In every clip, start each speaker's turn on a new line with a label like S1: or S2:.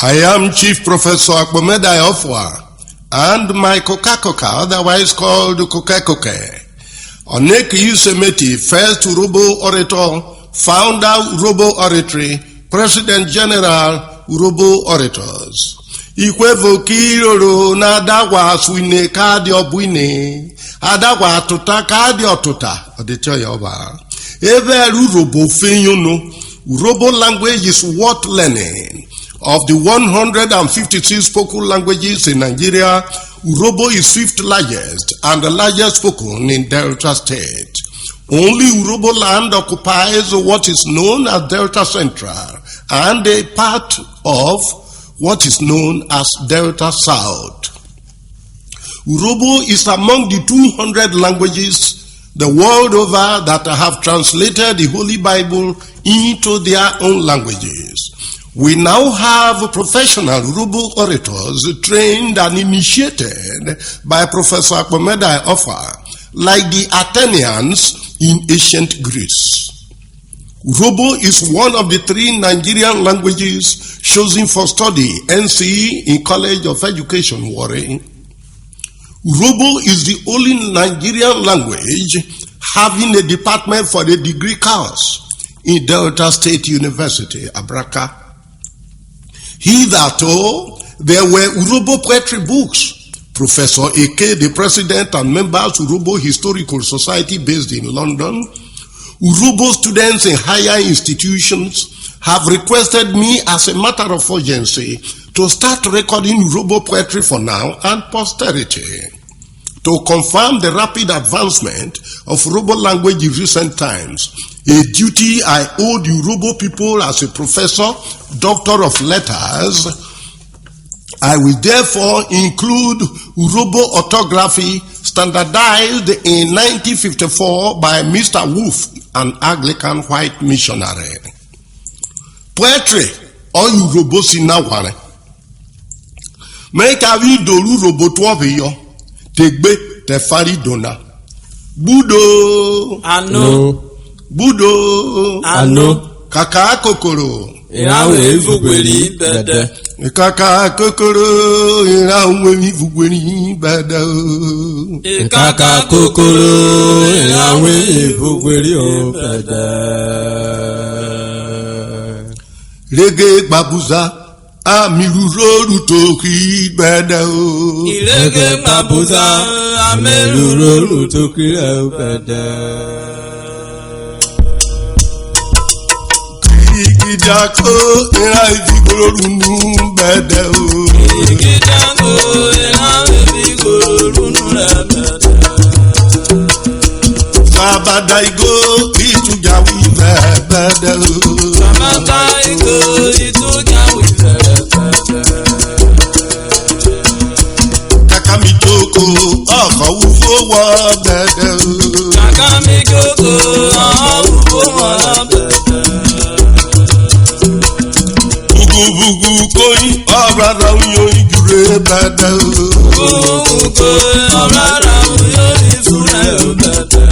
S1: I am Chief Professor Akpomedai Ofua and my Koka, otherwise called Koke. Oneke Yusemeti, first URHOBO orator, founder URHOBO Oratory, President General URHOBO Orators. Ikwevo kiroro na adagwa swine kadi obwine, adagwa tuta kadi otuta, odityo yoba. Eve URHOBO fenyuno, URHOBO language is worth learning. Of the 156 spoken languages in Nigeria, URHOBO is fifth largest and the largest spoken in Delta State. Only URHOBO land occupies what is known as Delta Central and a part of what is known as Delta South. URHOBO is among the 200 languages the world over that have translated the Holy Bible into their own languages. We now have professional URHOBO orators trained and initiated by Professor Akpomedai Ofua, like the Athenians in ancient Greece. URHOBO is one of the 3 Nigerian languages chosen for study NCE in College of Education, Warri. URHOBO is the only Nigerian language having a department for the degree course in Delta State University, Abraka. Hitherto, there were URHOBO poetry books. Professor Eke, the president and members of URHOBO Historical Society based in London, URHOBO students in higher institutions have requested me as a matter of urgency to start recording URHOBO poetry for now and posterity. To confirm the rapid advancement of URHOBO language in recent times, a duty I owe the URHOBO people as a professor, doctor of letters, I will therefore include URHOBO orthography standardized in 1954 by Mr. Wolf, an Anglican white missionary. Poetry or URHOBO sinaware. Make a read URHOBO 12 Tegbe tefari dona. Budo.
S2: Ano.
S1: Budo.
S2: Ano.
S1: Kaka kokoro.
S2: Irawe ifugberi bede.
S1: Kaka kokoro. Irawe ifugberi bede.
S2: Kaka kokoro. Irawe ifugberi bede.
S1: Rege babuza. Amiruro toki bede o.
S2: Irege babuza. Amiruro toki bede.
S1: Igidako ira ifigorunu bede o.
S2: Igidako ira ifigorunu bede.
S1: Sabadaigo itujawi bede o.
S2: Sabadaigo itujawi bede.
S1: Kakamikoko ọkọ̀ ufo wọ bede o.
S2: Kakamikoko ọkọ̀ ufo wọ bede.
S1: Bugu koi ọ̀rara uyo igure bede o.
S2: Bugu koi ọ̀rara uyo igure bede.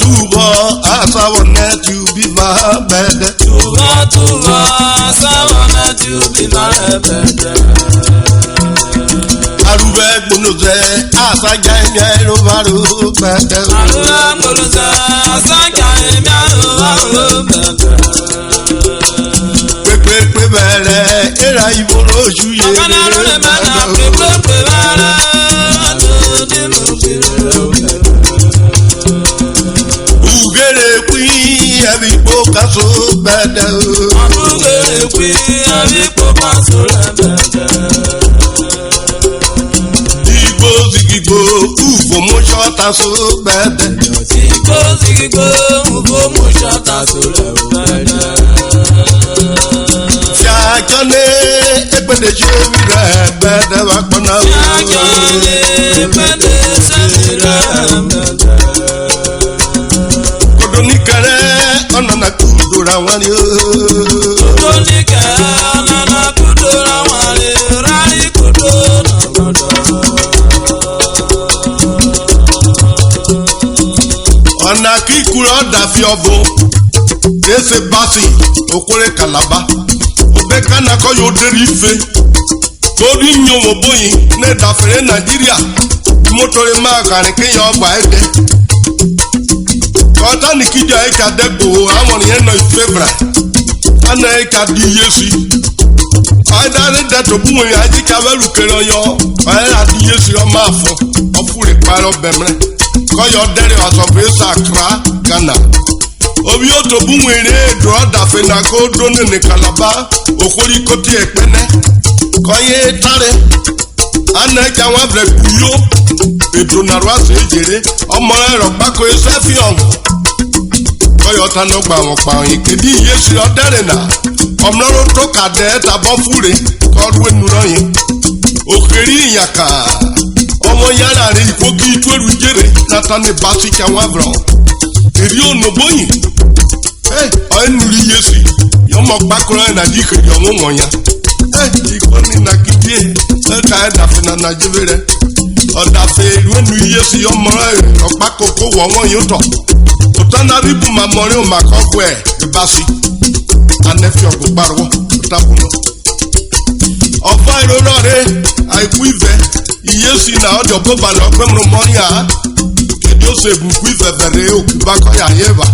S1: Tubo asawo netu biba bede.
S2: Tubo asawo netu biba bede.
S1: Arube gbonoze asaja emi erobaro bede.
S2: Arube gbonoze asaja emi erobaro bede.
S1: Pepe bere era iboro ojuye.
S2: Ọ̀gá rẹ̀ mẹ́ta pepe bere àtúndì lùkìrì òkè.
S1: Ugere pin ẹbí kó kaso bede o.
S2: Ugere pin ẹbí kó kaso bede.
S1: Zigigbo ufo mo shota so bede.
S2: Zigigbo ufo mo shota so bede.
S1: Fiakane ebede shewi re bede wakona o.
S2: Fiakane ebede shewi re bede.
S1: Kodonikere onana kudura wani o.
S2: Kodonikere onana kudura wani rari kudura wani.
S1: Ọ̀nà kíkúrọ̀ dàbí ọ̀bọ, Dese Basi, Okore Kalaba, na ko yo deri fe ko ri nyo wo boyin ne da fere Nigeria motore ma kan ke yo gba ede ko ta ni ki ja e ka degbo awon yen no ifebra ana e ka di yesi aidare da to bu wen aji ka welu kere yo ala di yesi o ma fo o fure paro bemre ko yo dere o so be sakra Ghana obi o to bu wen re do da fe na ko do ne Kalaba okori ko ti epene ko ye tare ana ja wa bre kuyo edo na ro ase jere omo ero pa ko se fi on ko yo ta no gba won pa yin ke di yesi o dere na omloro to ka de ta bo fure ko ru enu ro yin okeri yaka omo yara re ko ki to ru jere na ta ni basi ka wa bro eri ono boyin o enu ri yesi yo mo gba ko na di ke yo won ya ikoni na kidie ka da fina na jibere o da fe ru enu yesi yo mo o pa koko wo won yo to to na ribu ma mo re o ma ko ko e basi anefi ogbarwo tabuno ofa iroro re aiku ive iyesi na ojo boba lo gbemru moria kedi o se buku ive bere okuba ko ya yeba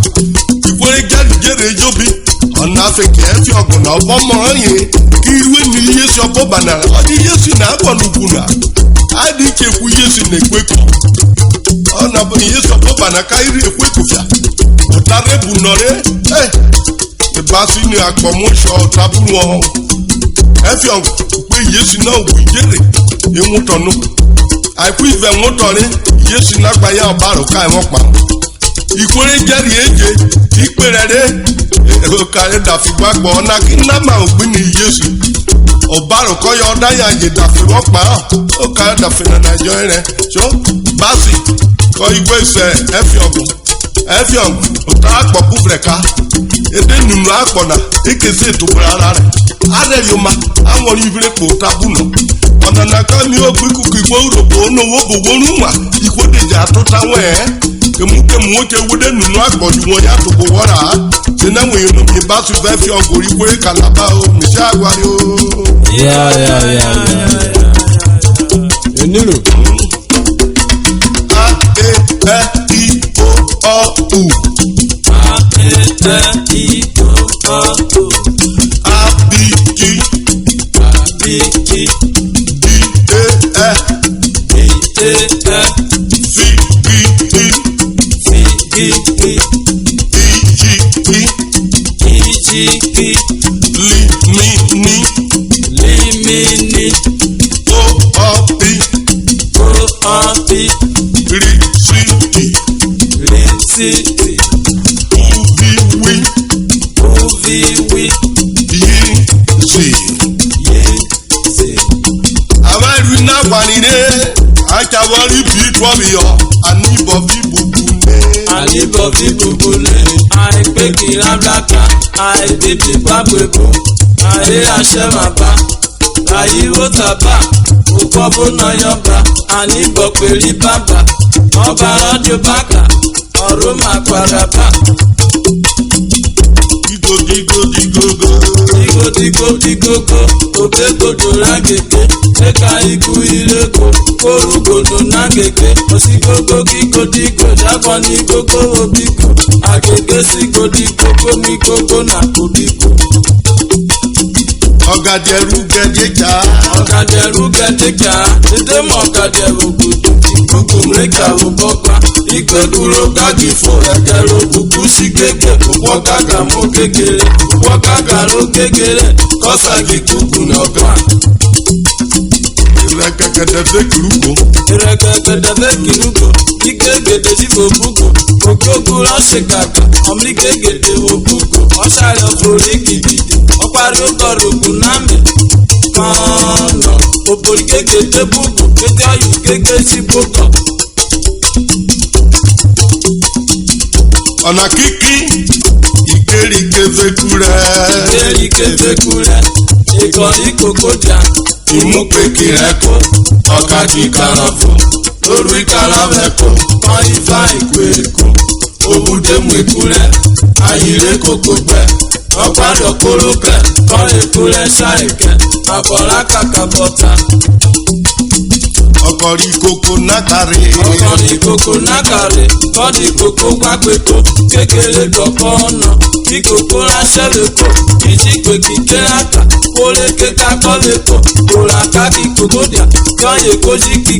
S1: ikwere gere jobi ona afeke efi ogun na obo mo yin ki iwe ni iyesi oboba na odi iyesi na agbonugu na adi ke ku iyesi na ekweku ona bo iyesi oboba na ka iri ekweku fia otarebu nore basi ni agbomusho taburu won efion pe Yesu na wu jere emu tonu aiku ive motori Yesu na gba ya obaro kai won pa ikwere jeri eje iperere o kare da fi gbagbo na ki na ma ogbin ni Yesu obaro ko yo da ya je da fi won pa o kare da fi na Nigeria so basi ko igwe se efion o ta gbo bubreka ede nunu akpona ekese to brara re aderi oma awon ibire po tabuno ona na ka mi ogbiku ki URHOBO no wo bo wonu ma ikodeja to tawe kemu oke wude nunu akpoju won ya to bo wora se na won no bi ba su be fi ogori ko Kalaba o mi sha agwari o
S2: ya enilo
S1: U Akawari bi twobio anibo bi bubule ai pe ki lablaka ai bi babwebo ai ashemaba ai wotaba ukobo na yoba anibo peri baba oba radio baka oruma kwaraba digo obegodo lageke eka iku ileko korugodo nageke osigogo digo jabo ni gogo obiko agege sigo mi gogo na obiko Ogaderu gedeja ede mo ogaderu gudu gogo mreka obokwa ikekuro gagifo ejero buku sigege upo gaga mo kekere upo gaga ro kekere kosa gikugu na oba irekekede kirugo ikegede sibobugo ogogo rasekaga omlikegede obugo osare ofori kidide opari ogorogu name kana oborikegede bugo kete ayu keke sibogo ona kiki ikerikevekure ikori kokoja imupekireko okati karafo lórí karaveko kan ifa ikweko
S2: òbúdé mú ìkúlẹ̀ ayílé kòkó gbẹ ọ̀pádọ̀ kólókẹ̀ kọ́ ìkúlẹ̀ ṣáìkẹ̀ àbọ̀lá kàkà bọ̀tà.
S1: ọkọ̀rí kòkó nákàrè.
S2: ọkọ̀rí kòkó nákàrè kọ́dí kòkó gbàgbéko kékeré dọ̀kọ́ ọ̀nà kí kòkó ránṣẹ́ lẹ́kọ̀ọ́ kí jígbe kí kéráka kólé kéka kọ́ lẹ́kọ̀ọ́ kòràká kí kòkó dà kọ́yè kó jí kí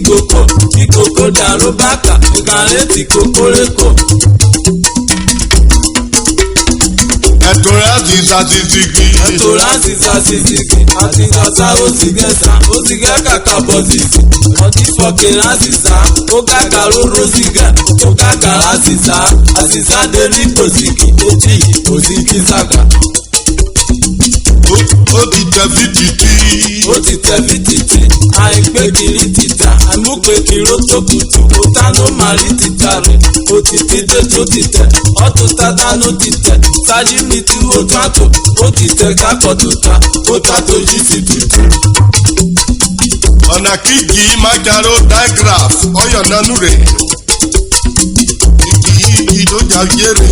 S2: kòkó dàrú bàkà ìkàlẹ́ tí kòkó lẹ́kọ̀ọ́.
S1: ẹ̀tọ́rẹ́ àzìzà zizigi.
S2: ẹ̀tọ́rẹ́ àzìzà zizigi àti ìgbàsá ó ti gẹ̀ẹ́sà ó ti gẹ́ kàkà bọ̀ zizi ọtí fọkè àzìzà ó gàgà róró zigẹ̀ ó gàgà àzìzà délé kòsìkì etí kòsìkì sàgà.
S1: ó ti tẹ̀ fìtìtì.
S2: ó ti tẹ̀ fìtìtì àìpé kiri títà àìmúpé kiri ó tó kùtù ó tánú màrí títà rẹ̀ ó ti títẹ̀ tó ti tẹ̀ ọ̀tún tátánú ti tẹ̀ sáyé mi tí ó tó àtò ó ti tẹ̀ kákọ̀ tó ta ó ta tó yí sí tutù.
S1: ọ̀nà kíjì májàró digraph ọyọ̀ nánú rẹ̀ igi tó jà jèrè.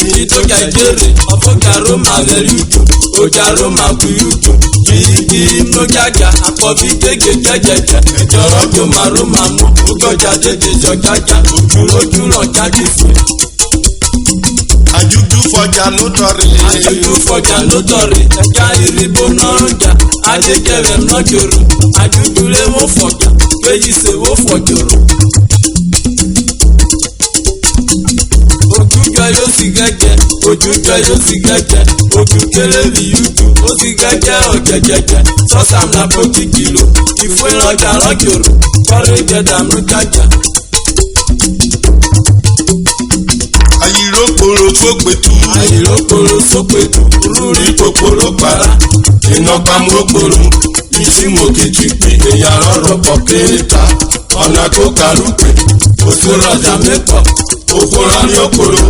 S2: igi tó jà jèrè ọ̀fọ̀gàró màlẹ̀ yùtù òjàró màkú yùtù igi ló jàjà àkọ́bí kéke jẹ́jẹ̀jẹ̀ ìjọ̀rọ̀ tó màró màmú ọgọ́jà dédé jọjájà òjúlójú lọ jáde fún.
S1: àjùjú fọjà ló tọrẹ.
S2: àjùjú fọjà ló tọrẹ ẹja ìrìbó náà jà adéjẹrẹ lọ́jọ́rò àjùjú lé wó fọjà péjì ṣe wó fọjọ́rò. ojújọ yóò sì gẹ́gẹ́ ojújọ yóò sì gẹ́gẹ́ ojú kéré bí yúdù ó sì gẹ́gẹ́ ọ̀jẹ̀jẹ̀jẹ̀ sọ́sàmù àpòjì kìlò ìfún ìrọ̀jà lọ́jọ́rò kọ́rẹ́ ìjẹ̀dàmú jájà.
S1: àyìrókòrò sópètù.
S2: àyìrókòrò sópètù rúrí kòkòrò para iná pamọ́kòrò ìsímòkìtì pé èèyàn rọ̀rọ̀ pọ̀ kéèta ọ̀nà kó kàrúpè oṣù rọjà mẹ́pọ̀ òkúra ní okòrò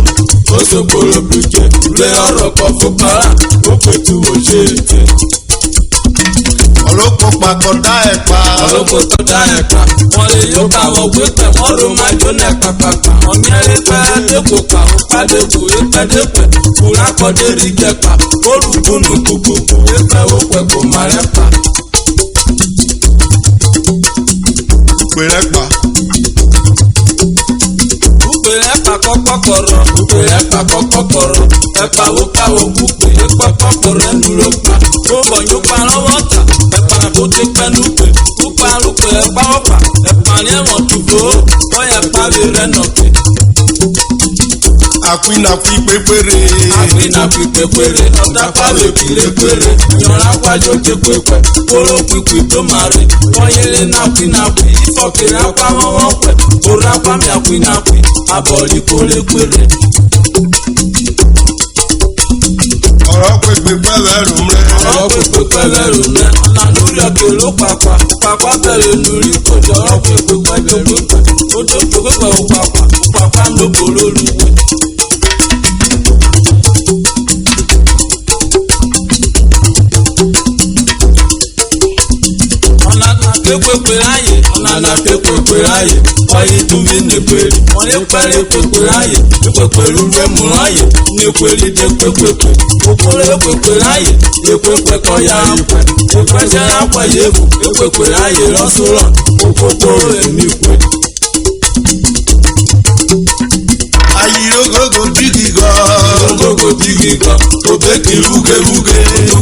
S2: oṣù kòrò bùjẹ́ lé ọ̀rọ̀ pọ̀ fún para ó pètù òṣèlú.
S1: ọlọ́pọ̀ pàkọ́ dá ẹ̀ pa.
S2: ọlọ́pọ̀ tó dá ẹ̀ pa wọ́n lè yóò bá wọn gbé pẹ̀ wọ́n ló máa jó náà pàpàpà ọ̀nyẹ́rẹ́ pẹ́ dẹ́kọ̀ pa ó pàdé kù é pẹ́ dẹ́pẹ́ kúrá kọ́dé rí jẹ pa olùkúnù kúkúkú é pẹ́ ó pẹ́ kò má rẹ́ pa.
S1: pèrè pa.
S2: Upere pa kọ́kọ́ kọ̀rọ̀ upere pa kọ́kọ́ kọ̀rọ̀ ẹ̀pà ó pa òkú pé ẹ̀pà kọ́kọ̀rọ̀ ẹnu ló pa ó bọ̀ yóò pa lọ́wọ́ ta ẹ̀pà kò ti pẹ́nu pé kúpa ló pé ẹ̀pà ọ̀pà ẹ̀pà ní ẹ̀wọ̀n tùbọ̀ bọ́yẹ̀ pa lè rẹ̀ nà pé.
S1: àpínàpí pépéré.
S2: àpínàpí pépéré ọ̀dà pàwé pérépéré yọ̀rá wájú ké pépé kóró pípé tó máa rè wọ́yẹ̀lẹ̀ nàpínàpí ìfọ̀kẹ́rẹ́ apá wọn wọ́n pẹ̀ kóró apá mi àpínàpí abọ́lí kórépéré.
S1: ọ̀rọ̀ pépé pẹ́lẹ́ rùm rẹ̀.
S2: ọ̀rọ̀ pépé pẹ́lẹ́ rùm rẹ̀ ọ̀nà lórí ọ̀kẹ́ ló pàpà pàpà bẹ̀rẹ̀ lórí kòjọ́ ọ̀rọ̀ pépé pẹ́lẹ́ rùm rẹ̀ ó tó pépé pẹ̀lú pàpà pàpà ló bò lóluwẹ̀. Kekwe ráyè ọ̀nàdà kekwe ráyè ọ̀yẹ́ túbí nìkwèrè wọ́n lè pẹ́rẹ́ kekwe ráyè ìpèpè rúwẹ́ mú ráyè nìkwèrè dé pépépé kókóró ìpèpè ráyè ìpèpè kọ́yà pẹ́ ìpèsè rápẹ́ yéèfù ìpèpè ráyè lọ́sọ̀rọ̀ kókóró èmi pẹ́.
S1: àyìrógógó dígì gan.
S2: àyìrógógó dígì gan òbẹ́kì rúgẹ́rúgẹ́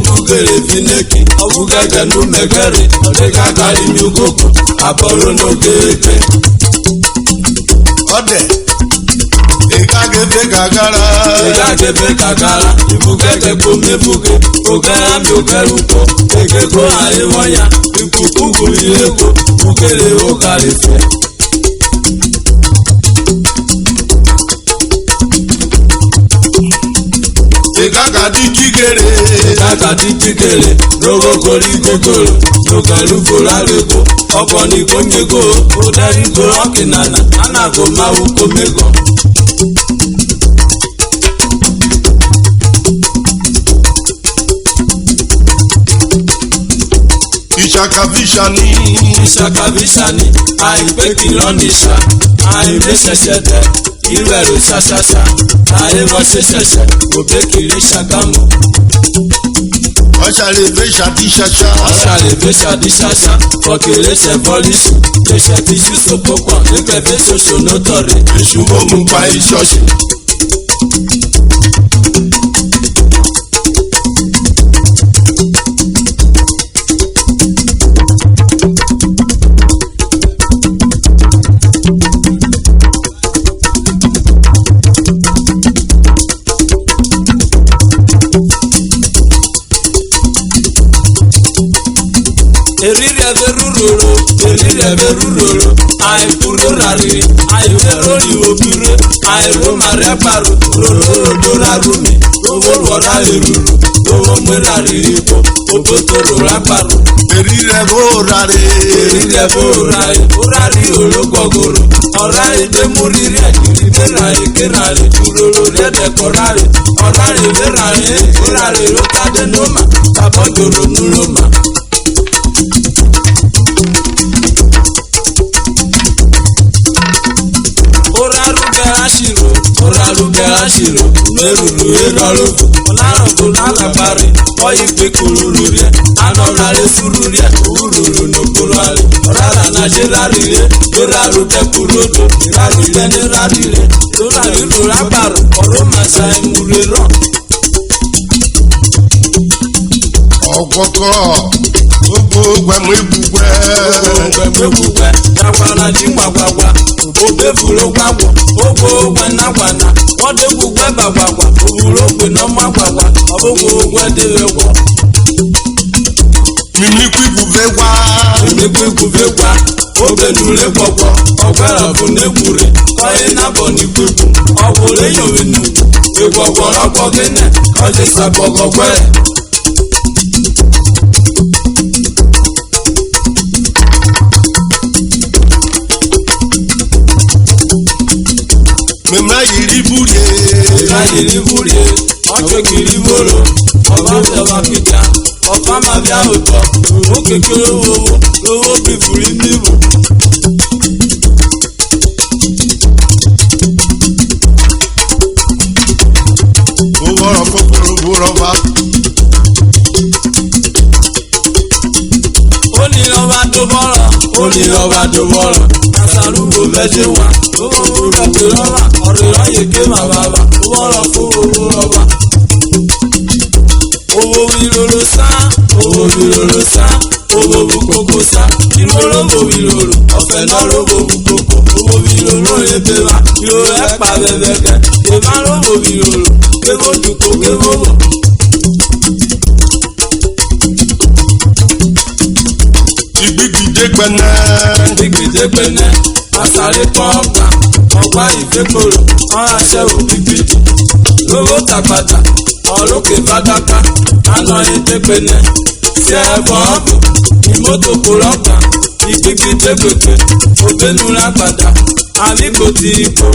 S2: rúgẹ́rẹ́ fínẹ́kì ọ̀bùgẹ́gẹ́ ló mẹ́gẹ́rẹ́ ọ̀dẹ́gàgàrí mi ògógó àbọ̀rọ̀ ló gẹ́gẹ́.
S1: ọ̀dẹ̀ ìkàgẹ́fẹ́ gàgàrà.
S2: ìkàgẹ́fẹ́ gàgàrà ìbùgẹ́gẹ́ kò mẹ́bùgẹ́ ògẹ́rà mi ògẹ́rù pọ̀ èké kó àríwọ̀nyà ìkùkùkù ilé kò bùgẹ́rẹ́ ó kárí fẹ́.
S1: ìkàgàdí jígèrè.
S2: ìkàgàdí jígèrè rogo kori gogoro lókàlù fòlárèkó ọ̀pọ̀ ní kònyégó ó dárí kó ọ̀kìnànà ànàgò máa wú kó mẹ́gàn.
S1: ìṣàkàbíṣàní.
S2: ìṣàkàbíṣàní àìpé kìlọ̀ nìṣà àìmẹ́sẹ̀ṣẹ̀ tẹ̀ irú ẹ̀rọ ṣaṣaṣa ayé wọ́n ṣe ṣẹ̀ṣẹ̀ òbí kiri ṣàgámù.
S1: ọ̀ṣàlẹ̀fẹ̀ ṣàdíṣàṣà.
S2: ọ̀ṣàlẹ̀fẹ̀ ṣàdíṣàṣà ọ̀kẹ́lẹ́ ṣẹ̀ bọ́líṣù lẹ́ṣẹ̀ tí ṣùṣù pọ̀pọ̀ nígbẹ̀fẹ̀ ṣoṣo lọ́tọ̀rẹ̀ èṣù mọ́mú pa ìṣọ́ṣì. Eruroro, àìkúrò rárẹ̀, àìwéròrì òbíre, àìrómàrẹ́ pàrọ̀, rororo rárúmi, owó rọra èrúrú, owó mẹ́ra rírì pọ̀, òbótòrò rápàrọ̀.
S1: Erirẹ̀ bó rárẹ̀.
S2: Erirẹ̀ bó rárẹ̀, ó rárí ológọ́gọ́rọ̀, ọ̀rá èdè mú rírì ẹ̀kìrì bẹ́ra èkéra rẹ̀, jùròrò rẹ̀dẹ̀kọ̀ rárẹ̀, ọ̀rá rẹ̀ bẹ́ra rẹ̀, ìrà rẹ̀ ló tàdé nómà, tàbọ̀jòrò nú lómà. Ashiro, meruru erolofu, olarofu n'alabari, oyi gbekuru rẹ̀, anọrare furu rẹ̀, ururu n'okporo ali, ọ̀rara na jerari rẹ̀, lóraru dẹkurodo, ìraru rẹ̀ ní rari rẹ̀, lórari lóra bàrù, ọ̀rọ̀ màsà ìmúre rọ̀.
S1: Ọ̀kọ̀kọ̀ gbogbo gbẹ̀mú ibùgbẹ́.
S2: Gbẹ̀mú ibùgbẹ́, dàgbàrà jí gbàgbàgbà, òbẹ́ fúru gbàgbọ́, gbogbo gbẹ̀nàgbànà. Wọ́n dé gbogbo gbàgbàgbà, òwúrọ̀ pè náà má gbàgbà, ọ̀bọ̀gbọ̀ gbogbo ẹ̀dẹ̀rẹ̀ wọ̀.
S1: Mímí kú ibùfẹ́ wá.
S2: Mímí kú ibùfẹ́ wá, ó bẹ nulẹ̀ pọ̀pọ̀, ọ̀gbẹ́rẹ̀ fún n'egwure, kọ́yé nábọ̀ ní pípù, ọ̀wọ̀lẹ̀ yòwé nù, ìgbọ̀gbọ̀ lọ́pọ̀ gẹ́nẹ̀, ọ̀jẹ̀ sàgbọ̀gbọ̀ gbẹ́rẹ̀.
S1: Mẹ́mà yìí búrẹ́.
S2: Mẹ́mà yìí búrẹ́. Ọjọ́ kiri bolo. Ọba bẹ̀rẹ̀ kíjà. Ọba máa bí àwòtọ́. Owó kékeré owó bí fúri níbò.
S1: Ó wọ́rọ̀ kókòrò búrọ̀ bá.
S2: Ó ní ọba tó bọ̀rọ̀. Ó ní ọba tó bọ̀rọ̀. Àṣàrúgbò fẹ́ ṣe wà. Owó rẹ̀ pé rọ́bà. Ọ̀rẹ́ ráyè ké màmá bà. Ó wọ́rọ̀ fún owó rọ́bà. Owó wílòlò sá. Owó wílòlò sá. Owó bukoko sá. Ìrọ̀rọ̀ bò wílòlò. Ọ̀fẹ́ náà ló bò bukoko. Owó wílòlò yẹ pé wá. Yóò ẹ̀ pa bẹ̀bẹ̀ kẹ́. Èèmá ló bò wílòlò. Kéwò dùkọ̀ kéwò bò.
S1: Ìgbìgbìdé gbẹ̀nẹ́.
S2: Ìgbìgbìdé gbẹ̀nẹ́. Àsáré kan ọgbà ìfẹ́kọ̀rọ̀ ọ̀ránṣẹ́ òbí gbèdé. Lówó tàgbàtà ọlọ́kẹ́ bàdàkà àná ìdẹ́gbẹ̀nẹ́. Tí ẹ bọ̀ ọ́bù ìmọ́tò kò rọ́gbà ìgbìgbìdé gbègbè òbẹ́nu lágbàdà. Àmìkò ti ipò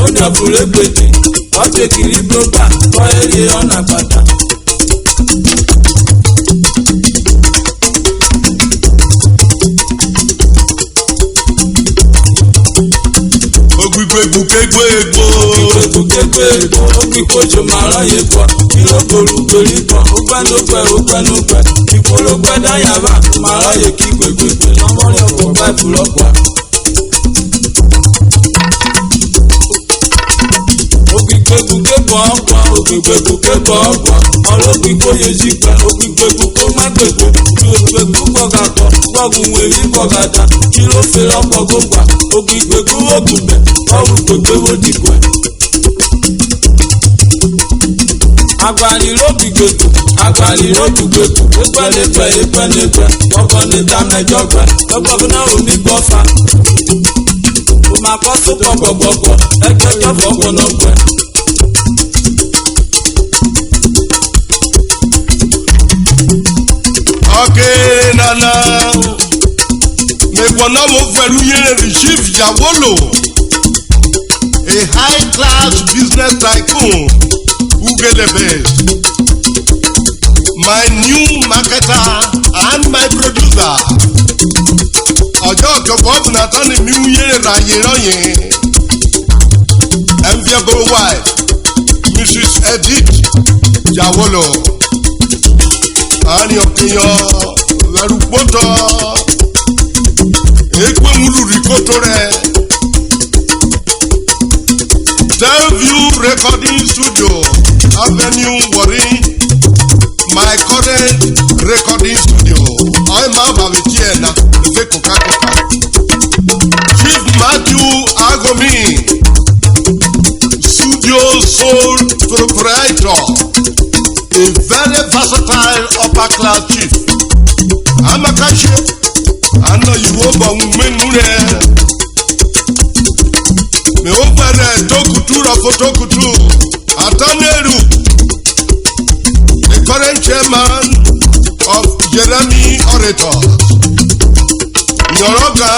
S2: ó ní ọ̀bùrẹ́ gbèdé. Ọ̀gbẹ́ kiri gbọ́gbà kọ́ èrè ọ̀nà àgbàdà.
S1: Gbégbégbégbé egbò.
S2: Gbégbégbégbé egbò. Ó kí kojú máa ráyè bọ̀. Kí ló gbòòrò gbèrí bọ̀. Ó gbẹ́nugbẹ́. Ìpolówó dáyàbá. Máa ráyè kí gbégbégbé. Lọ́mọ́lẹ́ ọkọ̀ báìbù lọ́pàá. Ògbìgbégbùgbébọ̀ ọ̀pọ̀. Ògbìgbégbùgbébọ̀ ọ̀pọ̀. Ọlọ́gbìn kó yẹ jí pẹ́. Ògbìgbégbù kó má gbègbè. Ògbìgbégbù bọ̀gàtọ̀. Gbọ̀gùn wèrí bọ̀gàtà. Kí ló fi lọ́pọ̀ gbogbo? Ògbìgbégbù ògùnbẹ̀. Ọ̀rù gbègbè wo dìgbò. Agbaniró gbìgbègbè. Agbaniró gbìgbègbè. Ìpẹ́nipẹ́. Ọkọ̀ níta mẹ́jọ gbẹ. Lọ́gbọ̀n náà omi gbọ́fà. Ó máa kọ́ sókọ̀ gbọ̀gbọ̀gbọ̀. Ẹgbẹ́ jọ̀bọ̀ gbọ̀nà gbẹ.
S1: Okay, nana. Mèpọ̀nà mo fẹ̀rù yẹn receive Yawolo, a high-class business tycoon who get the best. My new marketer and my producer. Ọjọ́ kẹfọ́ ọ̀bùnà tán ni mi ń yẹn ra yẹn rán yẹn. Jawolo Ani Okiyo Verupoto Ekwe Mulu Rikotore Delview Recording Studio Avenue Warri my current recording studio I'm about Vienna the Coca-Cola Chief Matthew Agomi Studio Soul Proprietor a very versatile upper class chief Amakashi I know you over Menure me over Tokutura Fotokutu Ataneru the current chairman of Jeremy Orators Nyoroga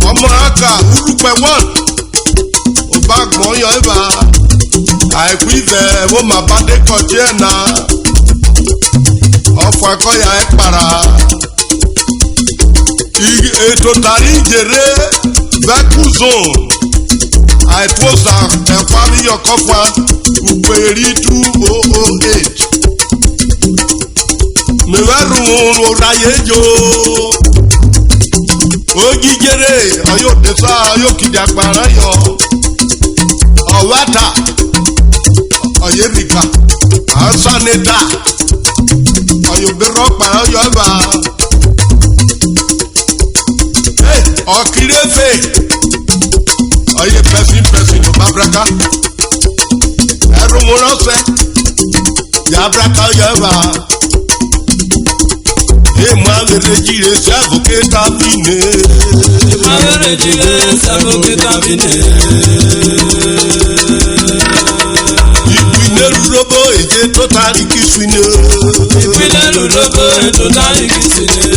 S1: Omoaka Urupe 1 Obagmoyo Eva Aikwive Woma Bade Kojena Ofua Koya Ekpara Etotari Jere Veku Zone Aitwosa Ekwari Yokofwa Ukweri 208 Meweru Orayejo Ogijere Ayo Desa Ayo Kidiakpara Yo Owata Oyerika Asaneda Ayo Berokpa Ayo Eva Okirefe Oye person Babraka Erumurose Yabraka Yeva Emmanuel Jire Saboke Tabine Emmanuel Jire Saboke Tabine Ìpínlẹ̀ URHOBO èdè totali kiswine Ìpínlẹ̀ URHOBO èdè totali kiswine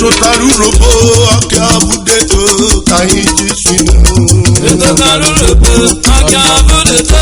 S1: Total URHOBO ọkẹ́ abúdé tó káyín jí swine Total URHOBO ọkẹ́ abúdé tó